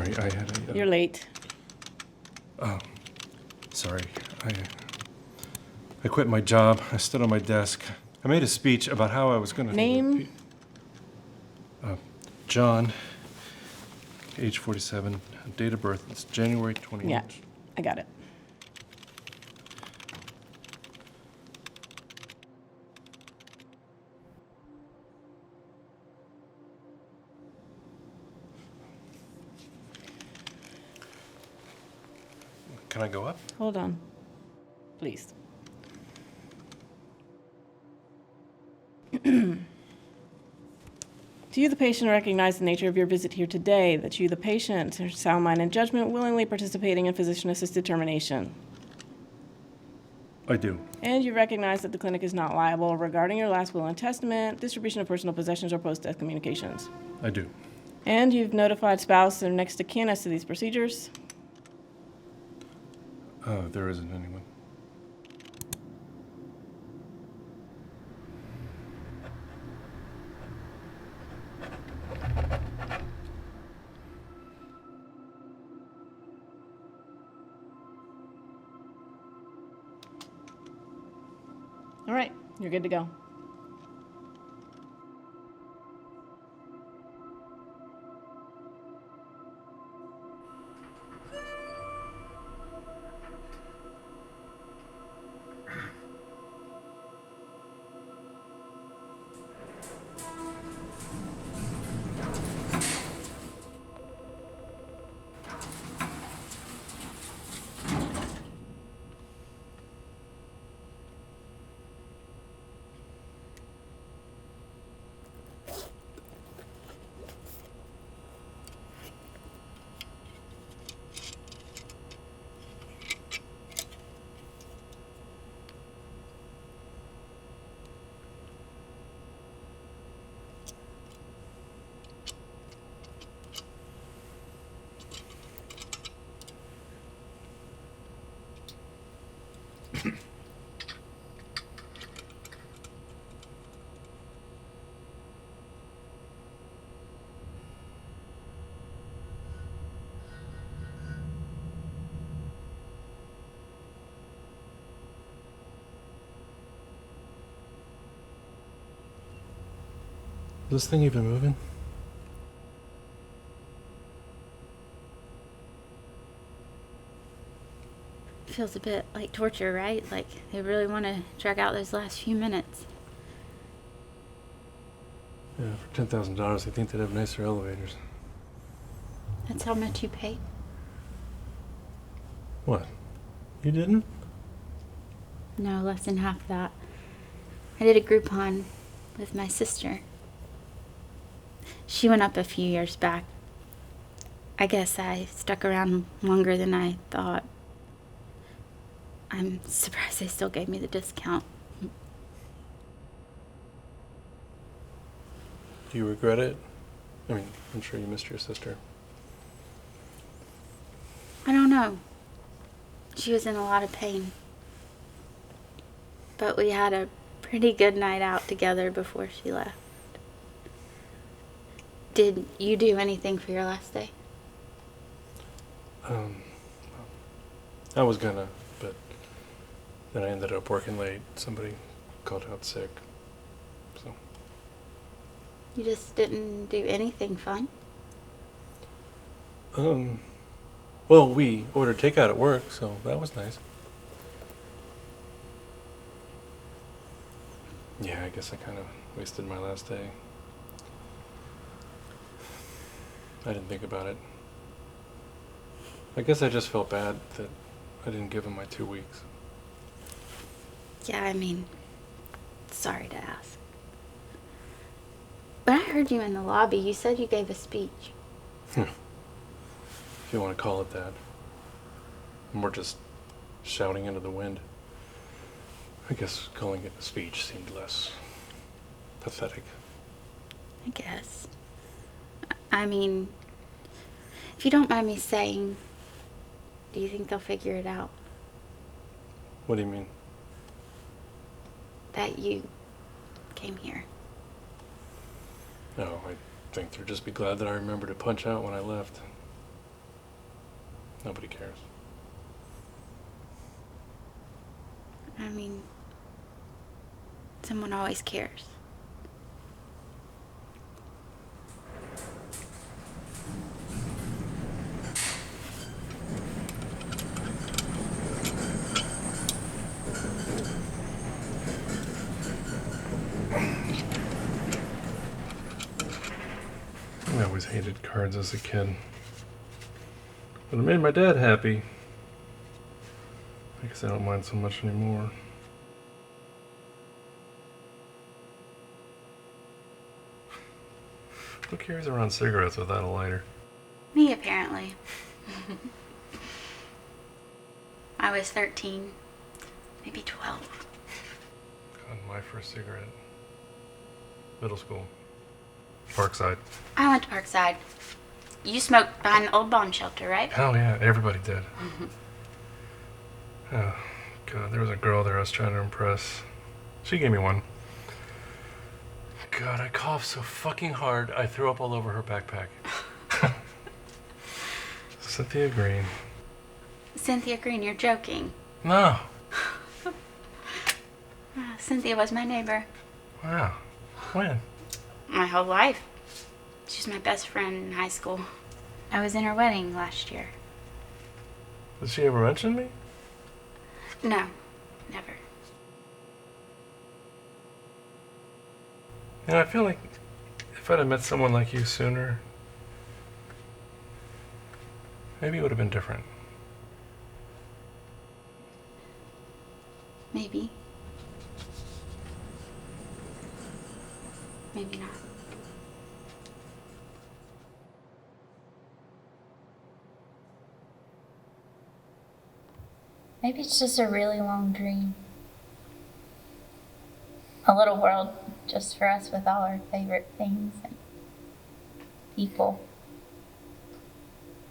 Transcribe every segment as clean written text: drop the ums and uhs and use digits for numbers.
sorry, I had a... You're late. Sorry, I quit my job. I stood on my desk. I made a speech about how I was going to... Name? John, age 47, date of birth, it's January 28th. Yeah, I got it. Can I go up? Hold on, please. Do you, the patient, recognize the nature of your visit here today, that you, the patient, are sound mind and judgment, willingly participating in physician-assisted termination? I do. And you recognize that the clinic is not liable regarding your last will and testament, distribution of personal possessions, or post-death communications? I do. And you've notified spouse and next of kin as to these procedures? There isn't anyone. All right, you're good to go. Is this thing even moving? Feels a bit like torture, right? Like they really want to drag out those last few minutes. Yeah, for $10,000, they think they'd have nicer elevators. That's how much you pay? What? You didn't? No, less than half that. I did a Groupon with my sister. She went up a few years back. I guess I stuck around longer than I thought. I'm surprised they still gave me the discount. Do you regret it? I mean, I'm sure you missed your sister. I don't know. She was in a lot of pain. But we had a pretty good night out together before she left. Did you do anything for your last day? I was gonna, but then I ended up working late. Somebody called out sick. So, You just didn't do anything fun? well, we ordered takeout at work, so that was nice. Yeah, I guess I kind of wasted my last day. I didn't think about it. I guess I just felt bad that I didn't give him my 2 weeks. Yeah, I mean, sorry to ask. But I heard you in the lobby. You said you gave a speech. If you want to call it that. More just shouting into the wind. I guess calling it a speech seemed less pathetic. I guess. I mean, if you don't mind me saying, do you think they'll figure it out? What do you mean? That you came here. No, I think they'll just be glad that I remembered to punch out when I left. Nobody cares. I mean, someone always cares. I always hated cards as a kid. But it made my dad happy. I guess I don't mind so much anymore. Who carries around cigarettes without a lighter? Me, apparently. I was 13, maybe 12. God, my first cigarette. Middle school. Parkside. I went to Parkside. You smoked behind the old bomb shelter, right? Oh yeah, everybody did. Oh, God, there was a girl there I was trying to impress. She gave me one. God, I coughed so fucking hard, I threw up all over her backpack. Cynthia Green. Cynthia Green, you're joking. No. Cynthia was my neighbor. Wow. When? My whole life. She's my best friend in high school. I was in her wedding last year. Did she ever mention me? No, never. You know, I feel like if I'd have met someone like you sooner, maybe it would have been different. Maybe. Maybe not. Maybe it's just a really long dream. A little world just for us with all our favorite things and people.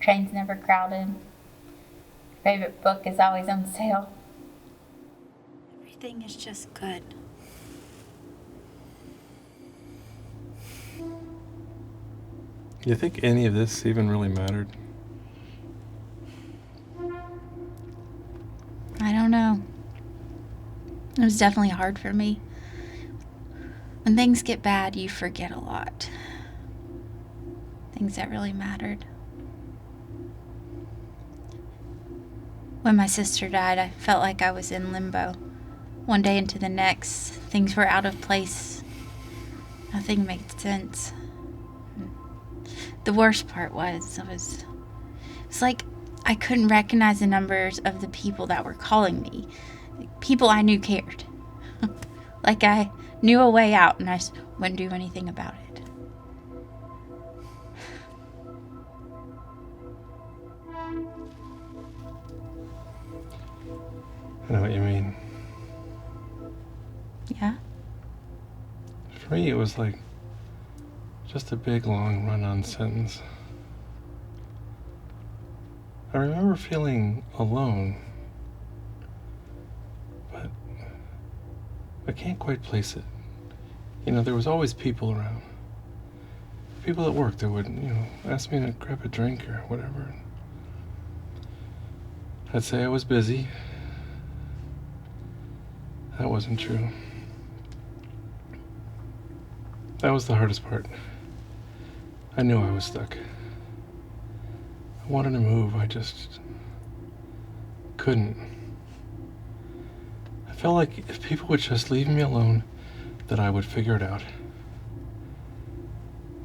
Train's never crowded. Favorite book is always on sale. Everything is just good. You think any of this even really mattered? I don't know. It was definitely hard for me. When things get bad, you forget a lot. Things that really mattered. When my sister died, I felt like I was in limbo. One day into the next, things were out of place. Nothing made sense. The worst part was, it's like I couldn't recognize the numbers of the people that were calling me. People I knew cared. Like I knew a way out and I just wouldn't do anything about it. I know what you mean. Yeah? For me, it was like just a big, long run-on sentence. I remember feeling alone, but I can't quite place it. You know, there was always people around. People at work that would, ask me to grab a drink or whatever. I'd say I was busy. That wasn't true. That was the hardest part. I knew I was stuck. I wanted to move, I just couldn't. I felt like if people would just leave me alone, that I would figure it out.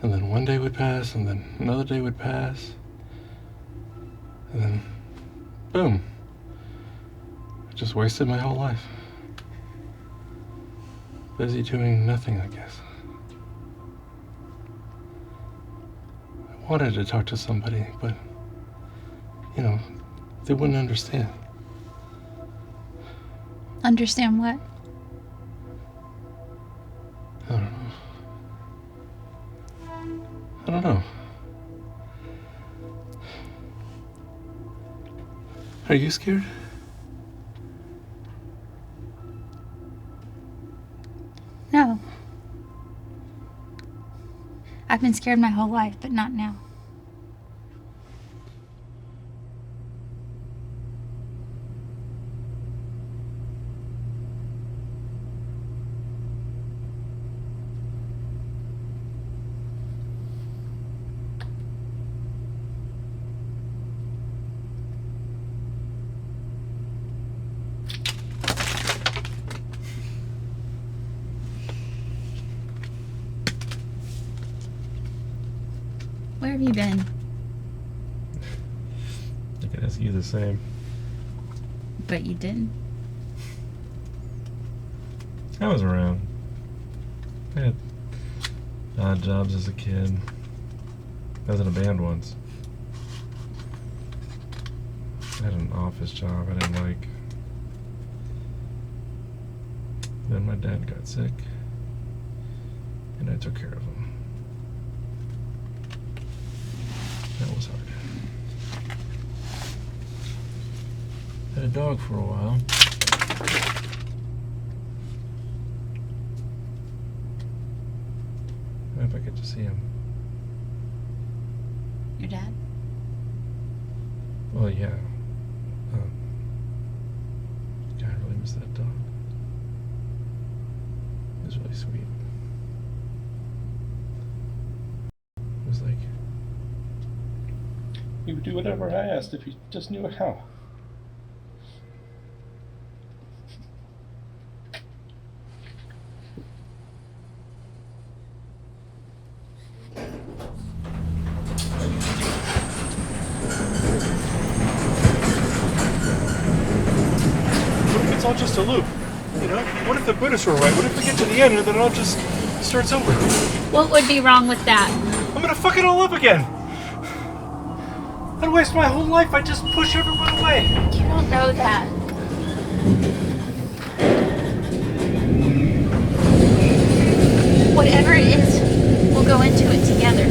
And then one day would pass, and then another day would pass. And then, boom. I just wasted my whole life. Busy doing nothing, I guess. I wanted to talk to somebody, but, they wouldn't understand. Understand what? I don't know. Are you scared? No. I've been scared my whole life, but not now. have you been? I could ask you the same. But you didn't. I was around. I had odd jobs as a kid. I was in a band once. I had an office job I didn't like. Then my dad got sick, and I took care of him. That was hard. Had a dog for a while. I hope I get to see him. Your dad? Well, yeah. God, I really miss that dog. It was really sweet. It was like, He would do whatever I asked if he just knew how. What if it's all just a loop? You know? What if the Buddhists were right? What if we get to the end and then it all just starts over? What would be wrong with that? I'm gonna fuck it all up again! I'd waste my whole life, I'd just push everyone away! You don't know that. Whatever it is, we'll go into it together.